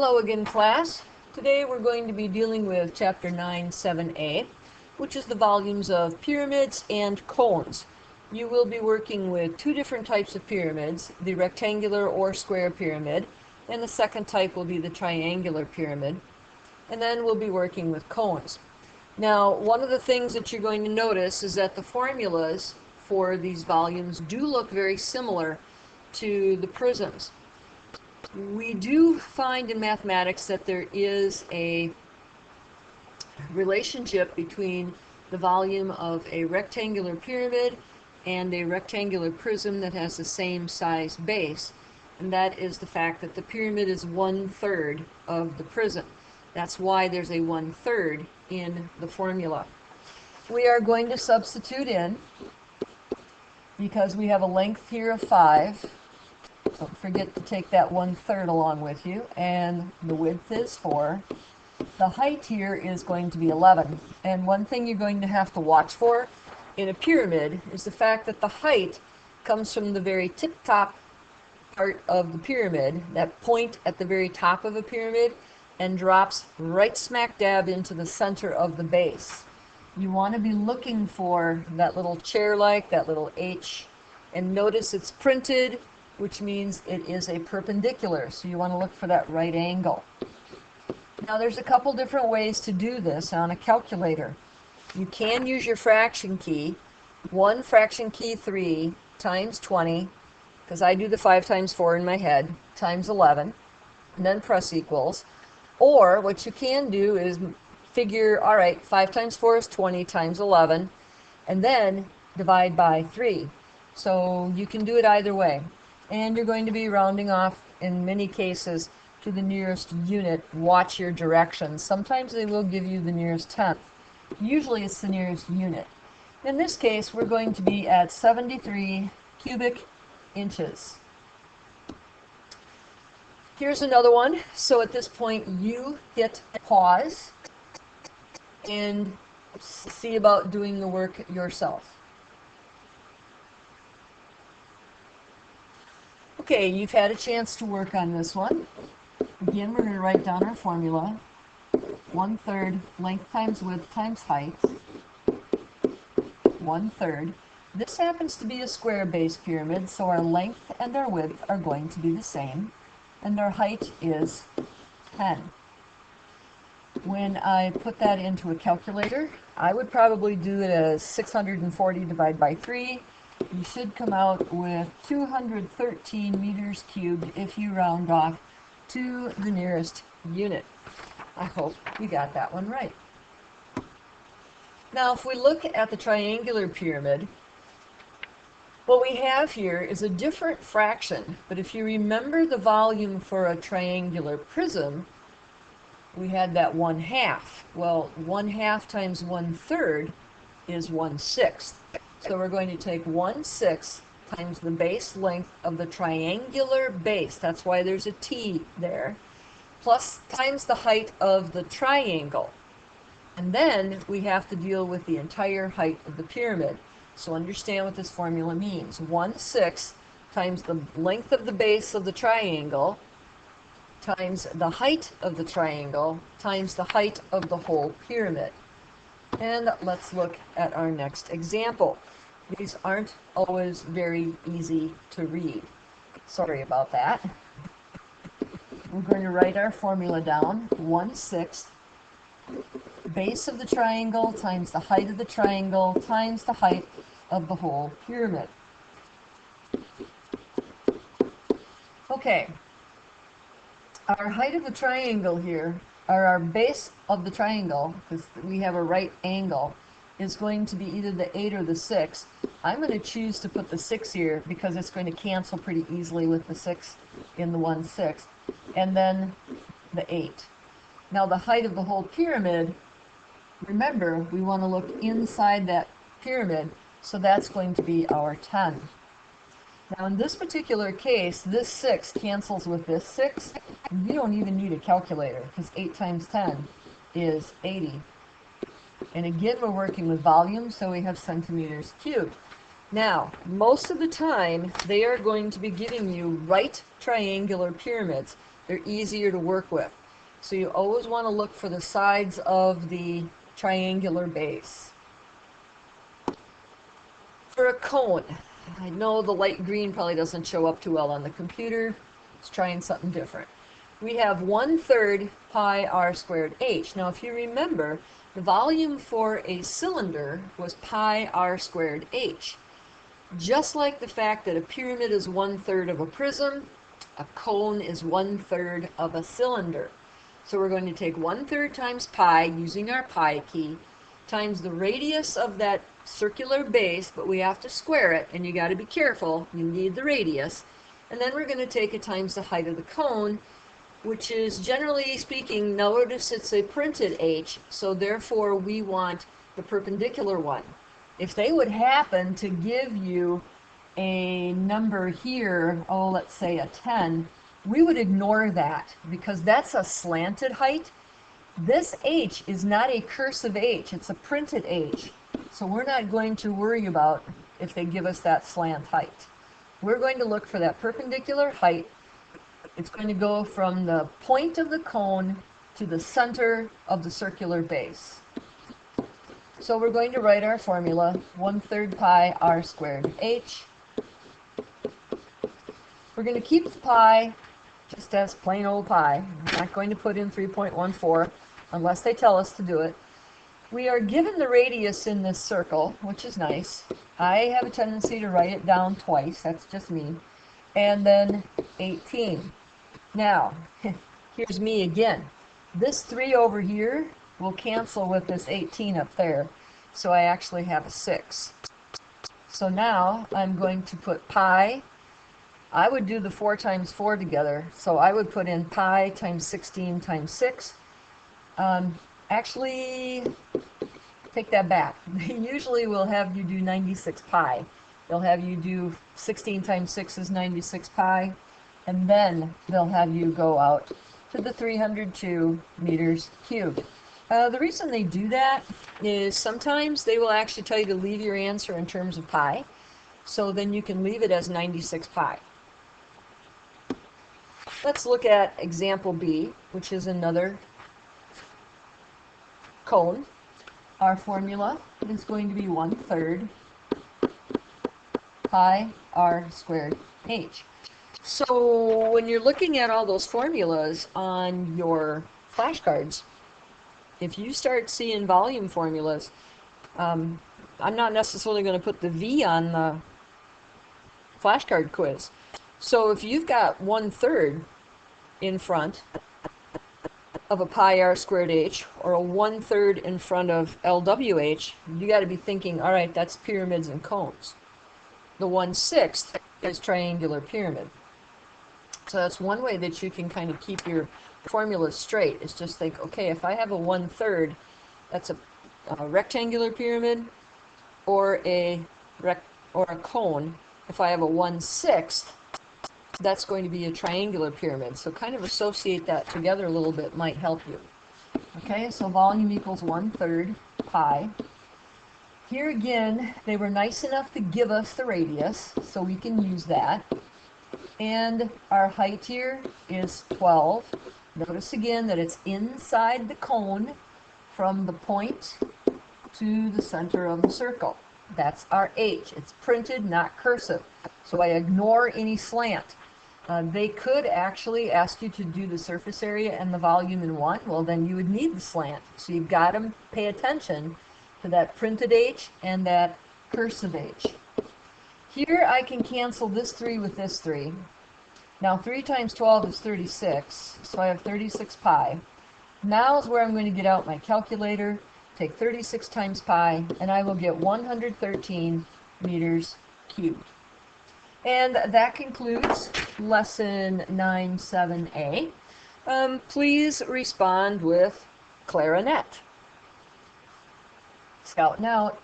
Hello again, class. Today we're going to be dealing with Chapter 9, 7a, which is the volumes of pyramids and cones. You will be working with two different types of pyramids, the rectangular or square pyramid, and the second type will be the triangular pyramid. And then we'll be working with cones. Now, one of the things that you're going to notice is that the formulas for these volumes do look very similar to the prisms. We do find in mathematics that there is a relationship between the volume of a rectangular pyramid and a rectangular prism that has the same size base, and that is the fact that the pyramid is 1/3 of the prism. That's why there's a 1/3 in the formula. We are going to substitute in, because we have a length here of 5. Don't forget to take that 1/3 along with you, and the width is 4. The height here is going to be 11, and one thing you're going to have to watch for in a pyramid is the fact that the height comes from the very tip-top part of the pyramid, that point at the very top of a pyramid, and drops right smack dab into the center of the base. You want to be looking for that little chair-like, that little H, and notice it's printed, which means it is a perpendicular, so you want to look for that right angle. Now there's a couple different ways to do this on a calculator. You can use your fraction key, 1 fraction key 3 times 20, because I do the 5 times 4 in my head, times 11, and then press equals. Or what you can do is figure, all right, 5 times 4 is 20 times 11, and then divide by 3. So you can do it either way. And you're going to be rounding off, in many cases, to the nearest unit. Watch your directions. Sometimes they will give you the nearest tenth. Usually it's the nearest unit. In this case, we're going to be at 73 cubic inches. Here's another one. So at this point, you hit pause and see about doing the work yourself. Okay, you've had a chance to work on this one. Again, we're going to write down our formula. 1/3 length times width times height. 1/3. This happens to be a square base pyramid, so our length and our width are going to be the same. And our height is 10. When I put that into a calculator, I would probably do it as 640 divided by 3. You should come out with 213 meters cubed if you round off to the nearest unit. I hope you got that one right. Now, if we look at the triangular pyramid, what we have here is a different fraction, but if you remember the volume for a triangular prism, we had that 1/2. Well, 1/2 times 1/3 is 1/6. So we're going to take 1/6 times the base length of the triangular base, that's why there's a T there, plus times the height of the triangle. And then we have to deal with the entire height of the pyramid. So understand what this formula means. 1/6 times the length of the base of the triangle times the height of the triangle times the height of the whole pyramid. And let's look at our next example. These aren't always very easy to read. Sorry about that. We're going to write our formula down. 1/6 base of the triangle times the height of the triangle times the height of the whole pyramid. Okay. Our height of the triangle here, or our base of the triangle, because we have a right angle, is going to be either the 8 or the 6. I'm going to choose to put the 6 here because it's going to cancel pretty easily with the 6 in the 1/6, and then the 8. Now the height of the whole pyramid, remember, we want to look inside that pyramid, so that's going to be our 10. Now in this particular case, this 6 cancels with this 6. You don't even need a calculator, because 8 times 10 is 80. And again, we're working with volume, so we have centimeters cubed. Now, most of the time, they are going to be giving you right triangular pyramids. They're easier to work with. So you always want to look for the sides of the triangular base. For a cone, I know the light green probably doesn't show up too well on the computer. Let's try something different. We have 1/3 pi r squared h. Now, if you remember, the volume for a cylinder was pi r squared h. Just like the fact that a pyramid is 1/3 of a prism, a cone is 1/3 of a cylinder. So we're going to take 1/3 times pi, using our pi key, times the radius of that circular base, but we have to square it, and you got to be careful, you need the radius. And then we're going to take it times the height of the cone, which is, generally speaking, notice it's a printed h, so therefore we want the perpendicular one. If they would happen to give you a number here, oh, let's say a 10, we would ignore that because that's a slanted height. This h is not a cursive h, it's a printed h. So we're not going to worry about if they give us that slant height. We're going to look for that perpendicular height. It's going to go from the point of the cone to the center of the circular base. So we're going to write our formula, 1/3 pi r squared h. We're going to keep the pi just as plain old pi. We're not going to put in 3.14 unless they tell us to do it. We are given the radius in this circle, which is nice. I have a tendency to write it down twice, that's just me. And then 18. Now, here's me again. This 3 over here will cancel with this 18 up there, so I actually have a 6. So now I'm going to put pi. I would do the 4 times 4 together, so I would put in pi times 16 times 6. Actually, take that back. They usually will have you do 96 pi. They'll have you do 16 times 6 is 96 pi, and then they'll have you go out to the 302 meters cubed. The reason they do that is sometimes they will actually tell you to leave your answer in terms of pi, so then you can leave it as 96 pi. Let's look at example B, which is another cone. Our formula is going to be 1/3 pi r squared h. So when you're looking at all those formulas on your flashcards, if you start seeing volume formulas, I'm not necessarily going to put the V on the flashcard quiz. So if you've got 1/3 in front of a pi r squared h, or a 1/3 in front of LWH, you got to be thinking, all right, that's pyramids and cones. The 1/6 is triangular pyramid. So that's one way that you can kind of keep your formulas straight, is just think, okay, if I have a 1/3, that's a rectangular pyramid, or a cone. If I have a 1/6, that's going to be a triangular pyramid. So kind of associate that together a little bit might help you. Okay, so volume equals 1/3 pi. Here again, they were nice enough to give us the radius, so we can use that. And our height here is 12. Notice again that it's inside the cone from the point to the center of the circle. That's our H. It's printed, not cursive. So I ignore any slant. They could actually ask you to do the surface area and the volume in one. Well, then you would need the slant. So you've got to pay attention to that printed H and that cursive H. Here I can cancel this 3 with this 3. Now 3 times 12 is 36, so I have 36 pi. Now is where I'm going to get out my calculator, take 36 times pi, and I will get 113 meters cubed. And that concludes lesson 9-7A. Please respond with clarinet. Scouting out.